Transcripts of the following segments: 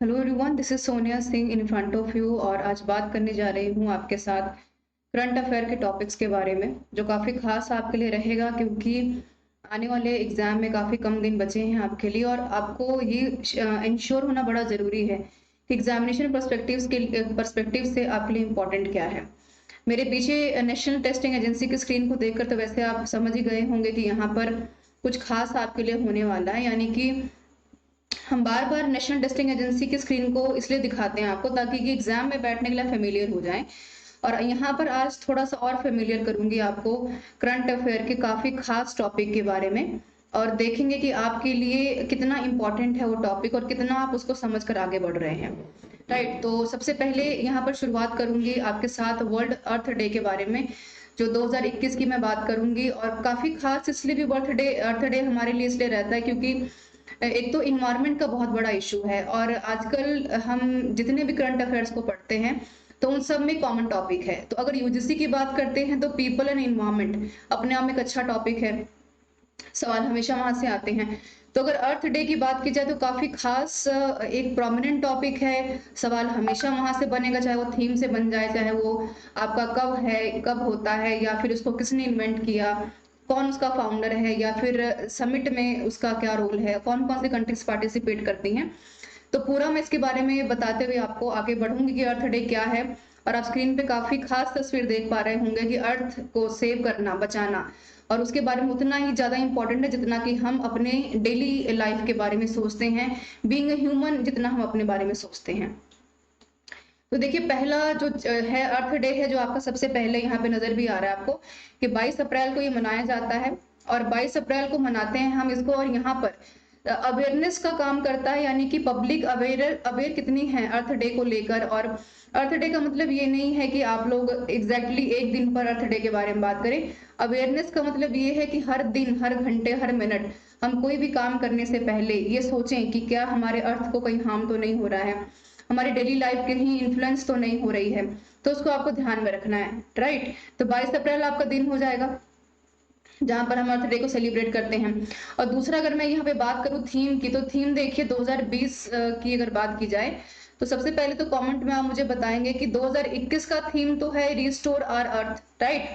Hello everyone, this is Sonia Singh in front of you. और आज बात करने जा रही हूँ आपके साथ करंट अफेयर के टॉपिक्स के बारे में, जो काफ़ी खास आपके लिए रहेगा क्योंकि आने वाले एग्जाम में काफ़ी कम दिन बचे हैं आपके लिए। और आपको ये इंश्योर होना बड़ा ज़रूरी है कि एग्जामिनेशन पर्सपेक्टिव से आपके लिए इम्पोर्टेंट क्या है। मेरे पीछे नेशनल टेस्टिंग एजेंसी की स्क्रीन को देखकर तो वैसे आप समझ ही गए होंगे कि यहाँ पर कुछ खास आपके लिए होने वाला है। यानी कि हम बार-बार नेशनल टेस्टिंग एजेंसी की स्क्रीन को इसलिए दिखाते हैं आपको ताकि कि एग्जाम में बैठने के लिए फ़ेमिलियर हो जाएँ। और यहाँ पर आज थोड़ा-सा और फ़ेमिलियर करूँगी आपको करंट अफ़ेयर के काफ़ी ख़ास टॉपिक के बारे में, और देखेंगे कि आपके लिए कितना इम्पोर्टेंट है वो टॉपिक और कितना आप उसको समझ कर आगे बढ़ रहे हैं। राइट, तो सबसे पहले यहाँ पर शुरुआत करूँगी आपके साथ वर्ल्ड अर्थ डे के बारे में, जो 2021 की मैं बात करूँगी। और काफ़ी ख़ास इसलिए भी अर्थ डे हमारे लिए इसलिए रहता है क्योंकि एक तो इन्वायरमेंट का बहुत बड़ा इशू है, और आजकल हम जितने भी करंट अफेयर्स को पढ़ते हैं तो उन सब में कॉमन टॉपिक है। तो अगर यूजीसी की बात करते हैं तो पीपल एंड इन्वायरमेंट अपने आप में एक अच्छा टॉपिक है, सवाल हमेशा वहां से आते हैं। तो अगर अर्थ डे की बात की जाए तो काफी खास एक प्रोमिनेंट टॉपिक है, सवाल हमेशा वहां से बनेगा, चाहे वो थीम से बन जाए, चाहे वो आपका कब है, कब होता है, या फिर उसको किसने इन्वेंट किया, कौन उसका फाउंडर है, या फिर समिट में उसका क्या रोल है, कौन कौन सी कंट्रीज पार्टिसिपेट करती हैं। तो पूरा मैं इसके बारे में बताते हुए आपको आगे बढ़ूंगी कि अर्थ डे क्या है। और आप स्क्रीन पे काफी खास तस्वीर देख पा रहे होंगे कि अर्थ को सेव करना, बचाना, और उसके बारे में उतना ही ज्यादा इंपॉर्टेंट है जितना कि हम अपने डेली लाइफ के बारे में सोचते हैं, बीइंग ए ह्यूमन, जितना हम अपने बारे में सोचते हैं। तो देखिए, पहला जो है अर्थ डे है, जो आपका सबसे पहले यहाँ पे नजर भी आ रहा है आपको कि 22 अप्रैल को ये मनाया जाता है। और 22 अप्रैल को मनाते हैं हम इसको, और यहाँ पर अवेयरनेस का काम करता है, यानी कि पब्लिक अवेयर अवेयर कितनी है अर्थ डे को लेकर। और अर्थ डे का मतलब ये नहीं है कि आप लोग एग्जैक्टली एक दिन पर अर्थ डे के बारे में बात करें। अवेयरनेस का मतलब ये है कि हर दिन, हर घंटे, हर मिनट हम कोई भी काम करने से पहले ये सोचें कि क्या हमारे अर्थ को कहीं हार्म तो नहीं हो रहा है, हमारी डेली लाइफ कहीं इन्फ्लुएंस तो नहीं हो रही है। तो उसको आपको ध्यान में रखना है। राइट, तो 22 अप्रैल आपका दिन हो जाएगा जहां पर हम अर्थ डे को सेलिब्रेट करते हैं। और दूसरा, अगर मैं यहाँ पे बात करूँ थीम की, तो थीम देखिए 2020 की अगर बात की जाए तो सबसे पहले तो कमेंट में आप मुझे बताएंगे कि 2021 का थीम तो है रिस्टोर आवर अर्थ। राइट,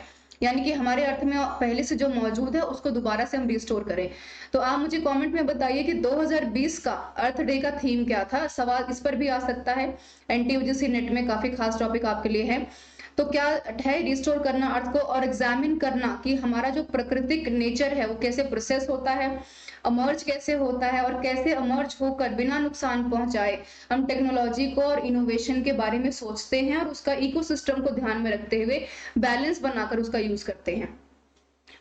यानी कि हमारे अर्थ में पहले से जो मौजूद है उसको दोबारा से हम रिस्टोर करें। तो आप मुझे कमेंट में बताइए कि 2020 का अर्थ डे का थीम क्या था। सवाल इस पर भी आ सकता है, एनटीयूजीसी नेट में काफी खास टॉपिक आपके लिए है। तो क्या है, रिस्टोर करना अर्थ को, और एग्जामिन करना कि हमारा जो प्राकृतिक नेचर है वो कैसे प्रोसेस होता है, अमर्ज कैसे होता है, और कैसे अमर्ज होकर बिना नुकसान पहुंचाए हम टेक्नोलॉजी को और इनोवेशन के बारे में सोचते हैं, और उसका इकोसिस्टम को ध्यान में रखते हुए बैलेंस बनाकर उसका यूज करते हैं।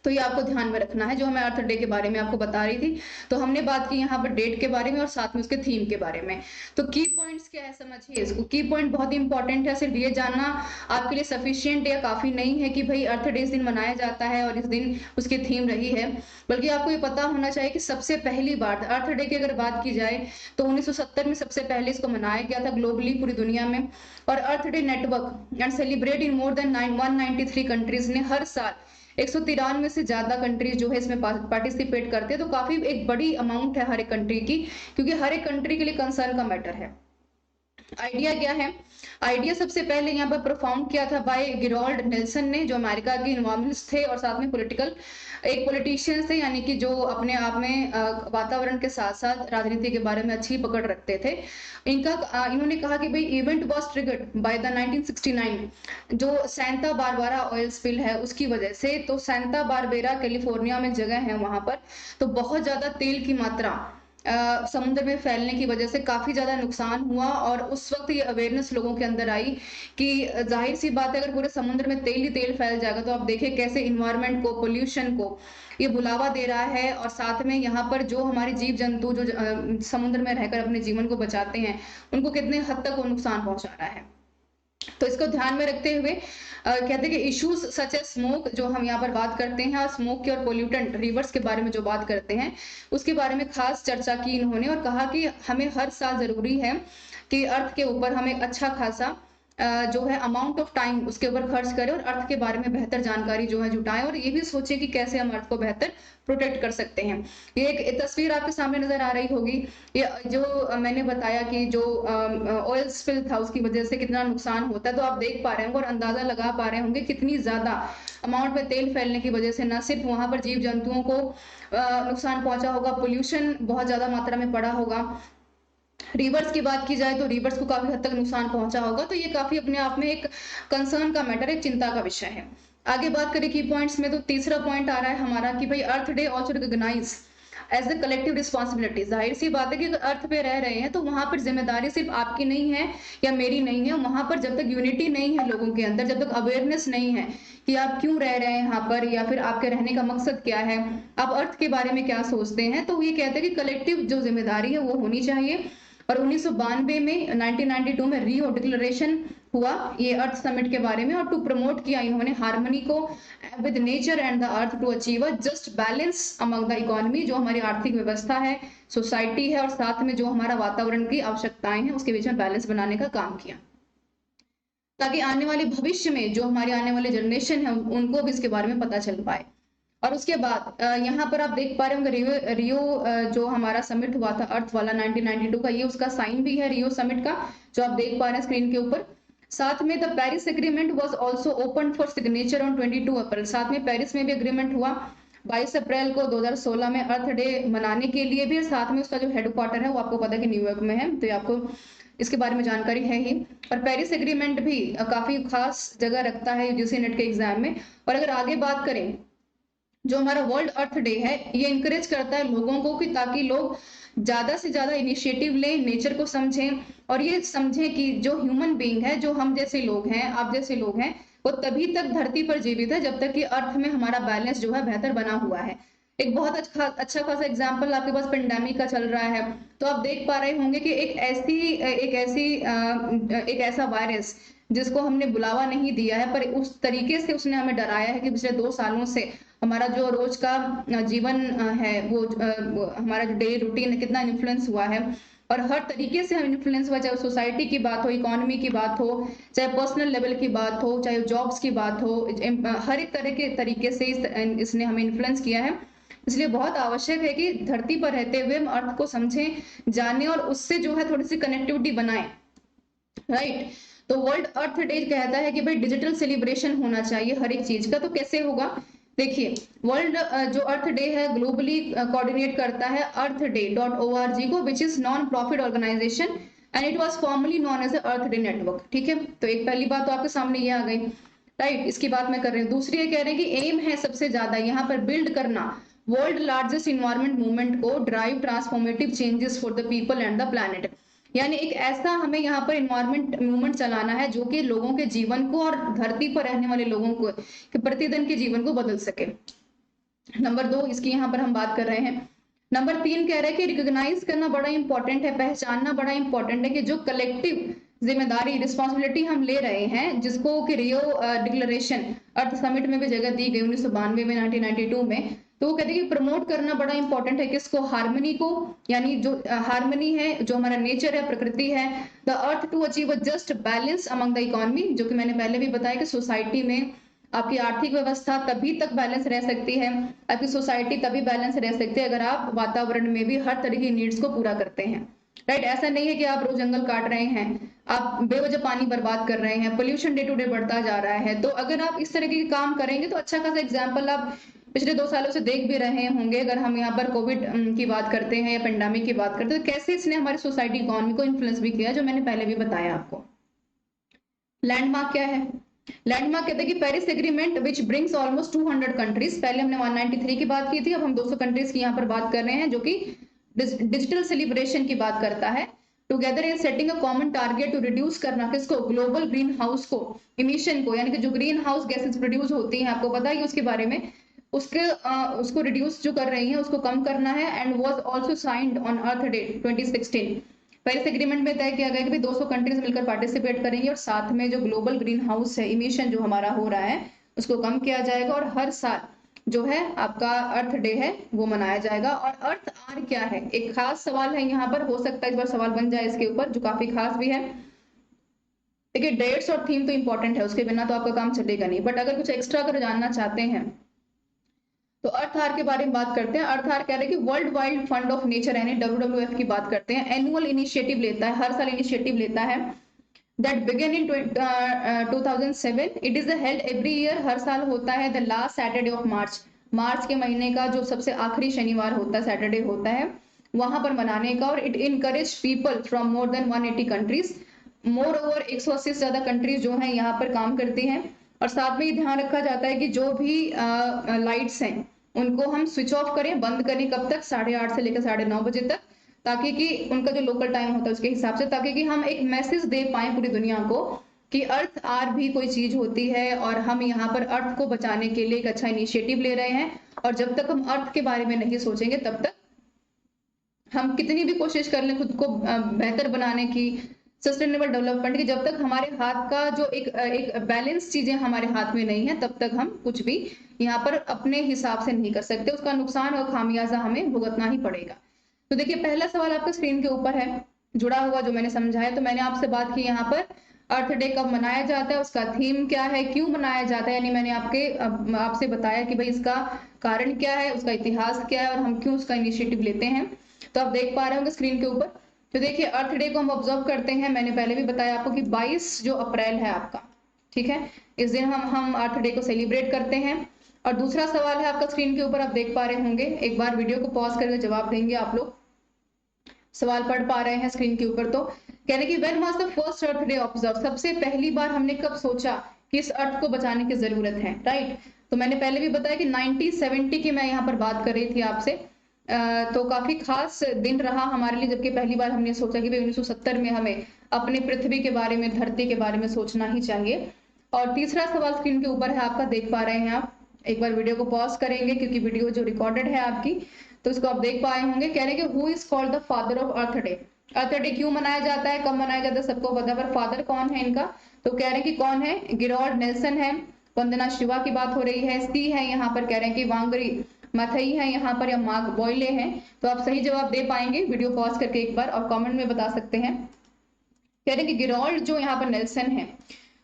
तो ये आपको ध्यान में रखना है, जो मैं अर्थ डे के बारे में आपको बता रही थी। तो हमने बात की यहाँ पर डेट के बारे में और साथ में उसके थीम के बारे में। तो की पॉइंट्स क्या है, समझिए इसको। की पॉइंट बहुत इंपॉर्टेंट है, सिर्फ ये जानना आपके लिए सफिशियंट या काफी नहीं है कि भाई अर्थ डे इस दिन मनाया जाता है और इस दिन उसकी थीम रही है, बल्कि आपको ये पता होना चाहिए कि सबसे पहली बार अर्थ डे की अगर बात की जाए तो 1970 में सबसे पहले इसको मनाया गया था ग्लोबली, पूरी दुनिया में। और Earth Day network and celebrate in more than 193 countries ने हर साल 193 से ज्यादा कंट्रीज जो है इसमें पार्टिसिपेट करते हैं। तो काफी एक बड़ी अमाउंट है हर एक कंट्री की, क्योंकि हर एक कंट्री के लिए कंसर्न का मैटर है। आइडिया क्या है, आइडिया सबसे पहले यहाँ पर परफॉर्म किया था बाय गिरोल्ड नेल्सन ने, जो अमेरिका के इन्वायरमेंटलिस्ट थे और साथ में एक पॉलिटिशियंस थे, यानी कि जो अपने आप में वातावरण के साथ साथ राजनीति के बारे में अच्छी पकड़ रखते थे। इन्होंने कहा कि भाई event was triggered by the 1969 जो सैंता बारबरा ऑयल स्पिल है उसकी वजह से। तो सैंता बारबेरा कैलिफोर्निया में जगह है वहां पर, तो बहुत ज्यादा तेल की मात्रा समुद्र में फैलने की वजह से काफी ज्यादा नुकसान हुआ। और उस वक्त ये अवेयरनेस लोगों के अंदर आई कि जाहिर सी बात है, अगर पूरे समुद्र में तेल ही तेल फैल जाएगा तो आप देखिए कैसे इन्वायरमेंट को, पोल्यूशन को ये बुलावा दे रहा है। और साथ में यहाँ पर जो हमारे जीव जंतु जो समुद्र में रहकर अपने जीवन को बचाते हैं, उनको कितने हद तक वो नुकसान पहुंचा रहा है। तो इसको ध्यान में रखते हुए कहते हैं कि इश्यूज सच एज स्मोक, जो हम यहाँ पर बात करते हैं, और स्मोक के और पोल्यूटेंट रिवर्स के बारे में जो बात करते हैं उसके बारे में खास चर्चा की इन्होंने, और कहा कि हमें हर साल जरूरी है कि अर्थ के ऊपर हम एक अच्छा खासा जो है अमाउंट ऑफ टाइम उसके ऊपर खर्च करें और अर्थ के बारे में बेहतर जानकारी जो है जुटाएं और ये भी सोचें कि कैसे हम अर्थ को बेहतर प्रोटेक्ट कर सकते हैं। ये एक तस्वीर आपके सामने नजर आ रही होगी। ये जो मैंने बताया कि जो ऑयल स्पिल था उसकी वजह से कितना नुकसान होता है, तो आप देख पा रहे होंगे और अंदाजा लगा पा रहे होंगे कितनी ज्यादा अमाउंट में तेल फैलने की वजह से न सिर्फ वहां पर जीव जंतुओं को नुकसान पहुंचा होगा, पोल्यूशन बहुत ज्यादा मात्रा में पड़ा होगा। रिवर्स की बात की जाए तो रिवर्स को काफी हद तक नुकसान पहुंचा होगा। तो ये काफी अपने आप में एक कंसर्न का मैटर, एक चिंता का विषय है। आगे बात करें की पॉइंट्स में, तो तीसरा पॉइंट आ रहा है हमारा कि भाई Earth Day also recognise as the collective responsibility. जाहिर सी बात है कि अगर अर्थ पे रह रहे हैं तो वहां पर जिम्मेदारी सिर्फ आपकी नहीं है या मेरी नहीं है। वहां पर जब तक यूनिटी नहीं है लोगों के अंदर, जब तक अवेयरनेस नहीं है कि आप क्यों रह रहे हैं यहाँ पर या फिर आपके रहने का मकसद क्या है, आप अर्थ के बारे में क्या सोचते हैं, तो ये कहते हैं कि कलेक्टिव जो जिम्मेदारी है वो होनी चाहिए। और 1992 में 1992 में रियो डिक्लेरेशन हुआ ये अर्थ समिट के बारे में, और टू प्रमोट किया इन्होंने हार्मनी को with nature and the earth to achieve a just balance among the economy. जो हमारी आर्थिक व्यवस्था है, सोसाइटी है और साथ में जो हमारा वातावरण की आवश्यकताएं हैं उसके बीच में बैलेंस बनाने का काम किया, ताकि आने वाले भविष्य में जो हमारे आने वाले जनरेशन है उनको भी इसके बारे में पता चल पाए। और उसके बाद यहाँ पर आप देख पा रहे होंगे रियो जो हमारा समिट हुआ था अर्थ वाला 1992 का, ये उसका साइन भी है रियो समिट का, जो आप देख पा रहे हैं स्क्रीन के ऊपर। साथ में the Paris agreement was also open for signature on 22 अप्रैल। साथ में पेरिस में भी एग्रीमेंट हुआ 22 अप्रैल को 2016 में अर्थ डे मनाने के लिए भी। साथ में उसका जो हेडक्वार्टर है वो आपको पता है कि न्यूयॉर्क में है, तो आपको इसके बारे में जानकारी है ही। और पेरिस एग्रीमेंट भी काफी खास जगह रखता है यूजीसी नेट के एग्जाम में। और अगर आगे बात करें, जो हमारा वर्ल्ड अर्थ डे है ये इंकरेज करता है लोगों को कि ताकि लोग ज्यादा से ज्यादा इनिशिएटिव लें, नेचर को समझें और ये समझें कि जो ह्यूमन बीइंग है, जो हम जैसे लोग हैं, आप जैसे लोग हैं, वो तभी तक धरती पर जीवित है जब तक कि अर्थ में हमारा बैलेंस जो है बेहतर बना हुआ है। एक बहुत अच्छा खासा एग्जाम्पल आपके पास पेंडेमिक का चल रहा है, तो आप देख पा रहे होंगे कि एक ऐसा वायरस जिसको हमने बुलावा नहीं दिया है, पर उस तरीके से उसने हमें डराया है कि पिछले 2 सालों से हमारा जो रोज का जीवन है वो हमारा जो डेली रूटीन है कितना इन्फ्लुएंस हुआ है। और हर तरीके से हम इन्फ्लुएंस हुआ, चाहे सोसाइटी की बात हो, इकोनॉमी की बात हो, चाहे पर्सनल लेवल की बात हो, चाहे जॉब्स की बात हो, हर एक तरह के तरीके से इसने हमें इन्फ्लुएंस किया है। इसलिए बहुत आवश्यक है कि धरती पर रहते हुए हम अर्थ को समझें, जाने और उससे जो है थोड़ी सी कनेक्टिविटी बनाएं, राइट। तो वर्ल्ड अर्थ डे कहता है कि भाई डिजिटल सेलिब्रेशन होना चाहिए हर एक चीज का। तो कैसे होगा, देखिए वर्ल्ड जो अर्थ डे है ग्लोबली कोऑर्डिनेट करता है earthday.org को, which is non profit organization and it was formally known as Earth Day network. ठीक है, तो एक पहली बात तो आपके सामने ये आ गई, राइट। इसकी बात मैं कर रही हूँ। दूसरी ये कह रहे हैं कि एम है सबसे ज्यादा यहाँ पर बिल्ड करना वर्ल्ड लार्जेस्ट इन्वायरमेंट मूवमेंट को, drive transformative changes for the people and the planet. यानी एक ऐसा हमें यहाँ पर इन्वायरमेंट मूवमेंट चलाना है जो कि लोगों के जीवन को और धरती पर रहने वाले लोगों को के प्रतिदिन के जीवन को बदल सके। नंबर 2 इसकी यहाँ पर हम बात कर रहे हैं। नंबर 3 कह रहे हैं कि रिकॉग्नाइज करना बड़ा इंपॉर्टेंट है, पहचानना बड़ा इंपॉर्टेंट है कि जो कलेक्टिव जिम्मेदारी रिस्पॉन्सिबिलिटी हम ले रहे हैं, जिसको कि रियो डिक्लेरेशन अर्थ समिट में भी जगह दी गई 1992 में 1992 में, तो वो कहते हैं कि प्रमोट करना बड़ा इंपॉर्टेंट है किसको, हार्मनी को। यानी जो हार्मनी है, जो हमारा नेचर है, प्रकृति है, the earth to achieve a just balance among the economy, जो कि मैंने पहले भी बताया कि सोसाइटी में आपकी आर्थिक व्यवस्था तभी तक बैलेंस रह सकती है, आपकी सोसाइटी तभी बैलेंस रह सकती है अगर आप वातावरण में भी हर तरह की नीड्स को पूरा करते हैं, राइट। ऐसा नहीं है कि आप रोज जंगल काट रहे हैं, आप बेवजह पानी बर्बाद कर रहे हैं, पोल्यूशन डे टू डे बढ़ता जा रहा है। तो अगर आप इस तरह के काम करेंगे तो अच्छा खासा एग्जाम्पल आप पिछले 2 सालों से देख भी रहे होंगे। अगर हम यहाँ पर कोविड की बात करते हैं या पेंडेमिक की बात करते हैं, तो कैसे इसने हमारी सोसाइटी इकोनॉमी को इन्फ्लुएंस भी किया, जो मैंने पहले भी बताया आपको। लैंडमार्क क्या है, लैंडमार्क कहते हैं कि Paris agreement which brings almost 200 countries, पहले हमने 193 की बात की थी, अब हम 200 कंट्रीज की यहाँ पर बात कर रहे हैं, जो कि डिजिटल सेलिब्रेशन की बात करता है। Together in setting a common target to reduce करना किसको, ग्लोबल ग्रीन हाउस को, इमिशन को, यानी कि जो ग्रीन हाउस गैसेस प्रोड्यूस होती हैं, आपको पता है उसके बारे में, उसको रिड्यूस जो कर रही है उसको कम करना है। And was also signed on earth day 2016। Paris agreement में तय किया गया कि 200 कंट्रीज मिलकर पार्टिसिपेट करेंगी और साथ में जो ग्लोबल ग्रीन हाउस है इमिशन जो हमारा हो रहा है उसको कम किया जाएगा, और हर साल जो है आपका अर्थ डे है वो मनाया जाएगा। और अर्थ आर क्या है, एक खास सवाल है यहाँ पर, हो सकता है इस बार सवाल बन जाए इसके ऊपर, जो काफी खास भी है। देखिए डेट्स और थीम तो इंपॉर्टेंट है, उसके बिना तो आपका काम चलेगा नहीं, बट अगर कुछ एक्स्ट्रा अगर जानना चाहते हैं तो अर्थ आवर के बारे में बात करते हैं। अर्थ आवर कह रहे हैं कि world wide fund of nature यानी WWF की बात करते हैं। एनुअल इनिशिएटिव लेता है, हर साल इनिशिएटिव लेता है, that began in 2007। It is held every year, हर साल होता है the last Saturday of March, March के महीने का जो सबसे आखिरी शनिवार होता है, सैटरडे होता है, वहां पर मनाने का। और it encourage people from more than 180 countries, more over 180 से ज्यादा कंट्रीज जो हैं यहाँ पर काम करती हैं। और साथ में ये ध्यान रखा जाता है कि जो भी लाइट्स हैं उनको हम स्विच ऑफ करें, बंद करें, कब तक, 8:30 से लेकर 9:30 बजे तक, ताकि कि उनका जो लोकल टाइम होता है उसके हिसाब से, ताकि कि हम एक मैसेज दे पाए पूरी दुनिया को कि अर्थ आर भी कोई चीज होती है और हम यहाँ पर अर्थ को बचाने के लिए एक अच्छा इनिशिएटिव ले रहे हैं। और जब तक हम अर्थ के बारे में नहीं सोचेंगे तब तक हम कितनी भी कोशिश कर लें खुद को बेहतर बनाने की, सस्टेनेबल डेवलपमेंट की, जब तक हमारे हाथ का जो एक बैलेंस चीजें हमारे हाथ में नहीं है तब तक हम कुछ भी यहाँ पर अपने हिसाब से नहीं कर सकते। उसका नुकसान और खामियाजा हमें भुगतना ही पड़ेगा। तो देखिए पहला सवाल आपका स्क्रीन के ऊपर है जुड़ा हुआ, जो मैंने समझाया। तो मैंने आपसे बात की यहाँ पर अर्थ डे कब मनाया जाता है, उसका थीम क्या है, क्यों मनाया जाता है, यानी मैंने आपसे बताया कि भाई इसका कारण क्या है, उसका इतिहास क्या है और हम क्यों उसका इनिशिएटिव लेते हैं। तो आप देख पा रहे होंगे स्क्रीन के ऊपर। तो देखिए अर्थ डे को हम ऑब्जर्व करते हैं, मैंने पहले भी बताया आपको कि 22 जो अप्रैल है आपका, ठीक है, इस दिन हम अर्थ डे को सेलिब्रेट करते हैं। और दूसरा सवाल है आपका स्क्रीन के ऊपर, आप देख पा रहे होंगे, एक बार वीडियो को पॉज करके जवाब देंगे आप लोग, सवाल पढ़ पा रहे हैं स्क्रीन के ऊपर। तो कह रहे कि when was the first earth day observe, सबसे पहली बार हमने कब सोचा कि इस अर्थ को बचाने की जरूरत है, राइट। तो मैंने पहले भी बताया कि 1970 की मैं यहाँ पर बात कर रही थी आपसे। तो काफी खास दिन रहा हमारे लिए, जबकि पहली बार हमने सोचा कि 1970 में हमें अपने पृथ्वी के बारे में, धरती के बारे में सोचना ही चाहिए। और तीसरा सवाल स्क्रीन के ऊपर है आपका, देख पा रहे हैं आप, एक बार वीडियो को पॉज करेंगे क्योंकि वीडियो जो रिकॉर्डेड है आपकी, तो इसको आप देख पाए होंगे। कह रहे हैं कि who is called the father of earth day. Earth day क्यों मनाया जाता है, कब मनाया जाता है, सबको पता है, पर फादर कौन है इनका। तो कह रहे हैं कि कौन है, गिरोल्ड नेल्सन है, वंदना शिवा की बात हो रही है, सी है यहाँ पर, कह रहे हैं कि वांगरी मथई है यहाँ पर, या मार्क बॉयले हैं। तो आप सही जवाब दे पाएंगे वीडियो पॉज करके एक बार, और कमेंट में बता सकते हैं। कह रहे हैं कि गिरोल्ड जो यहाँ पर नेल्सन है,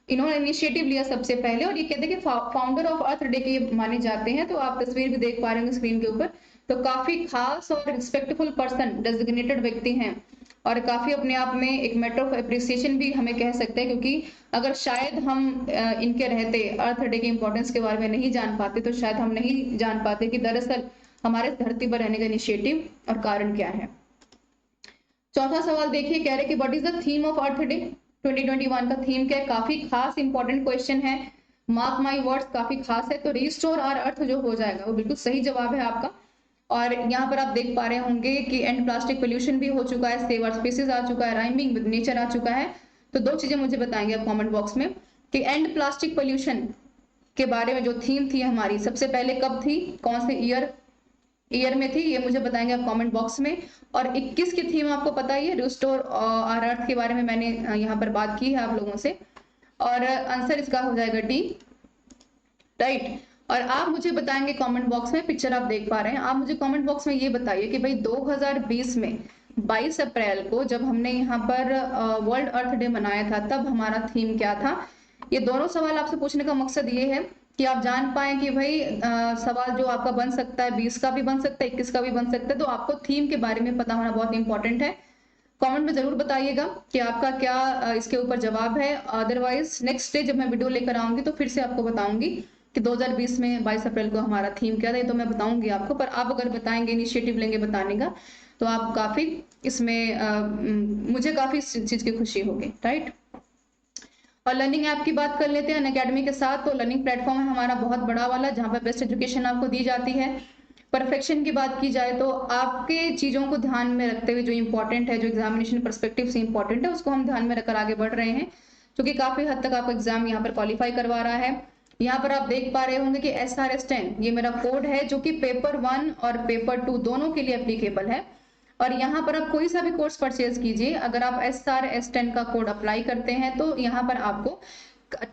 इन्होंने इनिशिएटिव लिया सबसे पहले, और ये कहते हैं कि फाउंडर ऑफ अर्थ डे के माने जाते हैं। तो आप तस्वीर भी देख पा रहे होंगे स्क्रीन के ऊपर। तो काफी खास और रिस्पेक्टफुल पर्सन, डेजिग्नेटेड व्यक्ति हैं, और काफी अपने आप में एक मैटर ऑफ अप्रिसिएशन भी हमें कह सकते हैं, क्योंकि अगर शायद हम इनके रहते अर्थ डे के इंपॉर्टेंस के बारे में नहीं जान पाते, तो शायद हम नहीं जान पाते कि दरअसल हमारे धरती पर रहने का इनिशिएटिव और कारण क्या है। चौथा सवाल देखिए, कह रहे कि what is the theme of earth day 2021 का थीम क्या है। काफी खास इंपॉर्टेंट क्वेश्चन है, मार्क माई वर्ड्स, काफी खास है। तो रिस्टोर आवर अर्थ जो हो जाएगा वो बिल्कुल सही जवाब है आपका। और यहाँ पर आप देख पा रहे होंगे कि एंड प्लास्टिक पोल्यूशन भी हो चुका है, सेव आवर स्पीसीज आ चुका है, राइमिंग विद नेचर आ चुका है। तो दो चीजें मुझे बताएंगे आप कमेंट बॉक्स में कि एंड प्लास्टिक पोल्यूशन के बारे में जो थीम थी हमारी, सबसे पहले कब थी, कौन से ईयर में थी, ये मुझे बताएंगे आप कमेंट बॉक्स में। और 21 की थीम आपको पता ही है, रिस्टोर आवर अर्थ के बारे में मैंने यहाँ पर बात की है आप लोगों से, और आंसर इसका हो जाएगा डी, राइट। और आप मुझे बताएंगे कमेंट बॉक्स में, पिक्चर आप देख पा रहे हैं, आप मुझे कमेंट बॉक्स में ये बताइए कि भाई 2020 में 22 अप्रैल को जब हमने यहाँ पर वर्ल्ड अर्थ डे मनाया था, तब हमारा थीम क्या था। ये दोनों सवाल आपसे पूछने का मकसद ये है कि आप जान पाए कि भाई सवाल जो आपका बन सकता है 20 का भी बन सकता है, 21 का भी बन सकता है। तो आपको थीम के बारे में पता होना बहुत इंपॉर्टेंट है। कमेंट में जरूर बताइएगा कि आपका क्या इसके ऊपर जवाब है। अदरवाइज नेक्स्ट डे जब मैं वीडियो लेकर आऊंगी तो फिर से आपको बताऊंगी कि 2020 में 22 अप्रैल को हमारा थीम क्या था। ये तो मैं बताऊंगी आपको, पर आप अगर बताएंगे, इनिशिएटिव लेंगे बताने का, तो आप काफी इसमें मुझे काफी इस चीज की खुशी होगी, राइट। और लर्निंग ऐप की बात कर लेते हैं अनअकैडमी के साथ। तो लर्निंग प्लेटफॉर्म है हमारा बहुत बड़ा वाला, जहाँ पर बेस्ट एजुकेशन आपको दी जाती है। परफेक्शन की बात की जाए तो आपके चीजों को ध्यान में रखते हुए जो इंपॉर्टेंट है, जो एग्जामिनेशन परस्पेक्टिव से इंपॉर्टेंट है, उसको हम ध्यान में रखकर आगे बढ़ रहे हैं, क्योंकि काफी हद तक आपको एग्जाम यहाँ पर क्वालिफाई करवा रहा है। यहाँ पर आप देख पा रहे होंगे कि SRS10 ये मेरा कोड है, जो कि पेपर 1 और पेपर 2 दोनों के लिए एप्लीकेबल है। और यहाँ पर आप कोई सा भी कोर्स परचेज कीजिए, अगर आप SRS10 का कोड अप्लाई करते हैं तो यहाँ पर आपको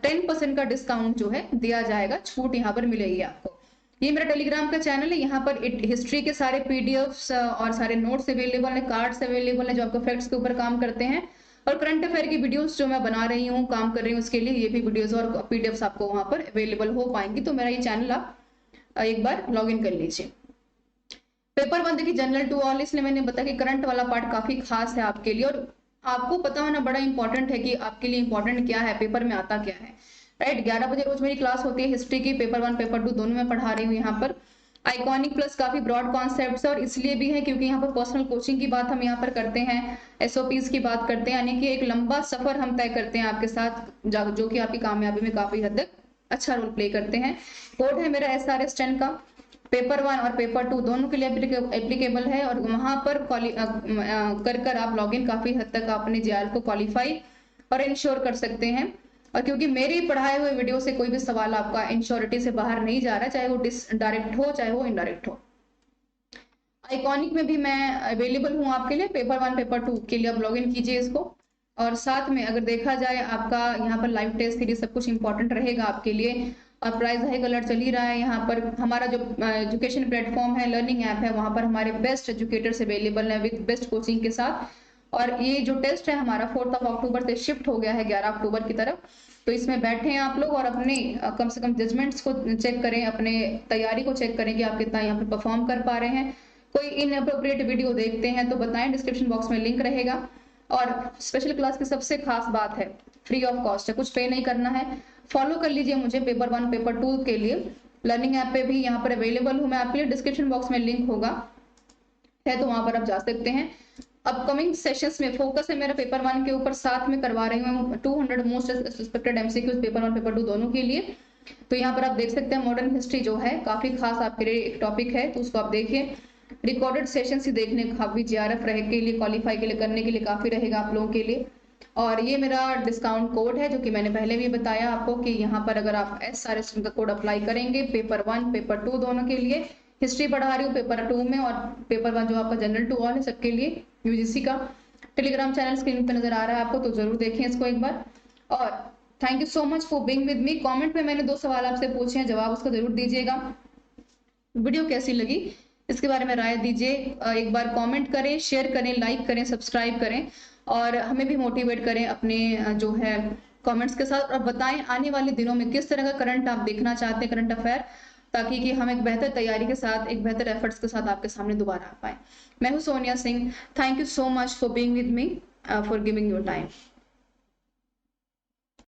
10% का डिस्काउंट जो है दिया जाएगा, छूट यहाँ पर मिलेगी आपको। ये मेरा टेलीग्राम का चैनल है, यहाँ पर हिस्ट्री के सारे PDFs और सारे नोट्स अवेलेबल है, कार्ड्स अवेलेबल है जो आपको फैक्ट्स के ऊपर काम करते हैं। और करंट अफेयर की वीडियोस जो मैं बना रही हूँ, काम कर रही हूँ, उसके लिए ये भी वीडियोस और पीडीएफ्स आपको वहां पर अवेलेबल हो पाएंगी। तो मेरा ये चैनल आप एक बार लॉग इन कर लीजिए। पेपर 1 देखिए जनरल टू ऑल, इसलिए मैंने बताया कि करंट वाला पार्ट काफी खास है आपके लिए, और आपको पता होना बड़ा इंपॉर्टेंट है कि आपके लिए इंपॉर्टेंट क्या है, पेपर में आता क्या है। राइट, 11 बजे रोज मेरी क्लास होती है हिस्ट्री की, पेपर 1 पेपर 2 दोनों में पढ़ा रही हूँ यहाँ पर। आइकॉनिक प्लस काफी ब्रॉड कॉन्सेप्ट्स है, और इसलिए भी है क्योंकि यहाँ पर पर्सनल कोचिंग की बात हम यहाँ पर करते हैं, एसओपीज की बात करते हैं, यानी कि एक लंबा सफर हम तय करते हैं आपके साथ, जो कि आपकी कामयाबी में काफी हद तक अच्छा रोल प्ले करते हैं। कोड है मेरा SRS10 का, पेपर 1 और पेपर 2 दोनों के लिए एप्लीकेबल है, और वहां पर कर आप लॉगिन काफी हद तक अपने जेआरएफ को क्वालिफाई और इंश्योर कर सकते हैं। और क्योंकि मेरे पढ़ाए हुए वीडियो से कोई भी सवाल आपका इंश्योरिटी से बाहर नहीं जा रहा, चाहे वो डायरेक्ट हो चाहे वो इनडायरेक्ट हो। आइकॉनिक में भी मैं अवेलेबल हूँ आपके लिए, पेपर 1 पेपर 2 के लिए आप लॉग इन कीजिए इसको। और साथ में अगर देखा जाए आपका यहाँ पर लाइव टेस्ट सीरीज सब कुछ इंपॉर्टेंट रहेगा आपके लिए, और प्राइस हाइक अलर्ट चल ही रहा है। यहाँ पर हमारा जो एजुकेशन प्लेटफॉर्म है, लर्निंग ऐप है, वहां पर हमारे बेस्ट एजुकेटर्स अवेलेबल है विद बेस्ट कोचिंग के साथ। और ये जो टेस्ट है हमारा 4 अक्टूबर से शिफ्ट हो गया है 11 अक्टूबर की तरफ। तो इसमें बैठे हैं आप लोग और अपने कम से कम जजमेंट्स को चेक करें, अपने तैयारी को चेक करें कि आप कितना यहाँ पे परफॉर्म कर पा रहे हैं। कोई इनअप्रोप्रिएट वीडियो देखते हैं तो बताएं, डिस्क्रिप्शन बॉक्स में लिंक रहेगा। और स्पेशल क्लास की सबसे खास बात है, फ्री ऑफ कॉस्ट है, कुछ पे नहीं करना है। फॉलो कर लीजिए मुझे पेपर 1 पेपर 2 के लिए, लर्निंग ऐप पे भी यहाँ पर अवेलेबल हूँ मैं आपके लिए, डिस्क्रिप्शन बॉक्स में लिंक होगा है तो वहां पर आप जा सकते हैं। अपकमिंग सेशंस में फोकस है मेरा पेपर 1 के ऊपर, साथ में करवा रही हूँ 200 most expected MCQs paper 1 paper 2 दोनों के लिए। तो यहाँ पर आप देख सकते हैं मॉडर्न हिस्ट्री जो है काफी खास आपके लिए एक टॉपिक है, तो उसको आप देखिए। रिकॉर्डेड सेशन ही देखने काफी जेआरएफ रहे के लिए, क्वालिफाई के लिए करने के लिए काफी रहेगा आप लोगों के लिए। और ये मेरा डिस्काउंट कोड है जो कि मैंने पहले भी बताया आपको कि यहाँ पर अगर आप SRS का कोड अप्लाई करेंगे पेपर 1 पेपर 2 दोनों के लिए, हिस्ट्री पढ़ा रही हूँ पेपर 2 में, और पेपर 1 जो आपका जनरल टू ऑल है सबके लिए यूजीसी का। टेलीग्राम चैनल स्क्रीन पे नजर आ रहा है आपको, तो जरूर देखें इसको एक बार। और thank you so much for being with me. Comment में मैंने 2 सवाल आपसे पूछे हैं, जवाब उसका जरूर दीजिएगा। वीडियो कैसी लगी इसके बारे में राय दीजिए, एक बार कमेंट करें, शेयर करें, लाइक करें, सब्सक्राइब करें, और हमें भी मोटिवेट करें अपने जो है कमेंट्स के साथ। और बताएं आने वाले दिनों में किस तरह का करंट आप देखना चाहते हैं, करंट अफेयर, ताकि कि हम एक बेहतर तैयारी के साथ, एक बेहतर एफर्ट्स के साथ आपके सामने दोबारा आ पाए। मैं हूं Sonia Singh, thank you so much for being with me, for giving your time.